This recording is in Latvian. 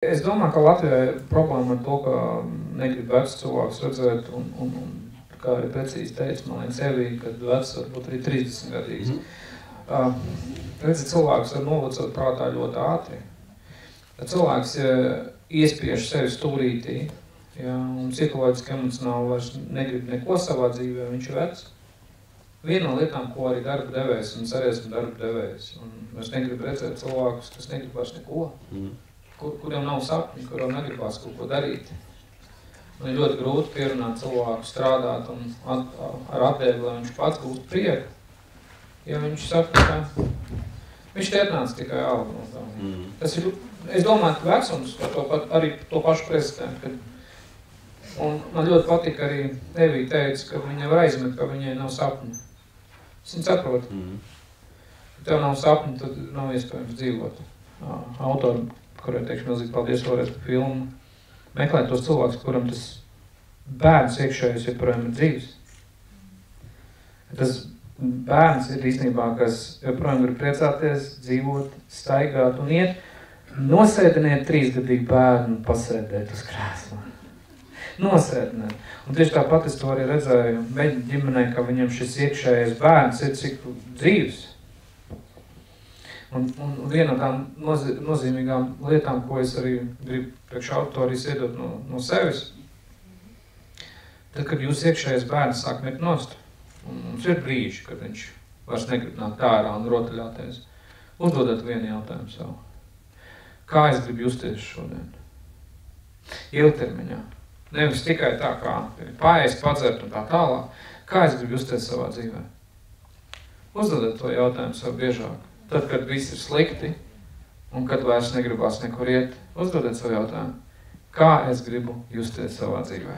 Es domāju, ka Latvijā ir problēma ar to, ka negrib vecs cilvēks redzēt un kā arī precīzi teica, man liekas, Evija, kad vecs varbūt arī 30 gadīgs. Cilvēks var novecot prātā ļoti ātri. Cilvēks iespiež sevi stūrītī, ja, un psiholoģiski emocionāli vairs negrib neko savā dzīvē, viņš ir vecs. Viena no lietām, ko arī darba devējs, un es arī esmu darba devējs, un es negribu redzēt cilvēkus, kas negrib vairs neko. Kuriem nav sapņi, kuriem negribās kaut ko darīt. Man ir ļoti grūti pierunāt cilvēku strādāt un ar atdevi, lai viņš pats gūst prieku. Ja viņš saka, ka viņš te atnāca tikai algu no tā. Tas ir, es domāju, ka vecums arī to pašu prezentē. Un man ļoti patika arī Evija teica, ka viņa var aizmet, ka viņai nav sapņu. Es viņu saprotu. Ja tev nav sapņu, tad nav iespējams dzīvot. Autori, kurai teikšu milzīgi paldies vēlreiz par filmu, meklēt tos cilvēkus, kuram tas bērns iekšējais joprojām ir dzīves. Tas bērns ir īstenībā, kas joprojām grib priecāties, dzīvot, staigāt un iet. Nosēdiniet 3-gadīgu bērnu pasēdēt uz krēsla. Nosēdiniet. Un tieši tāpat es to arī redzēju meģi ģimenē, ka viņam šis iekšējais bērns ir cik dzīves. Un viena no tām nozīmīgām lietām, ko es arī gribu priekš autorijas iedot no sevis, tad, kad jūs iekšējais bērns sāk met nost, un mums ir brīži, kad viņš vairs negrib nākt ārā un rotaļāties, uzdodat vienu jautājumu savu. Kā es gribu justies šodien? Ilgtermiņā. Nevis tikai tā kā paēst, padzert un tā tālāk. Kā es gribu justies savā dzīvē? Uzdodat to jautājumu sev biežāk. Tad, kad viss ir slikti, un kad vairs negribās nekur iet, uzdodat savu jautājumu, kā es gribu justies savā dzīvē.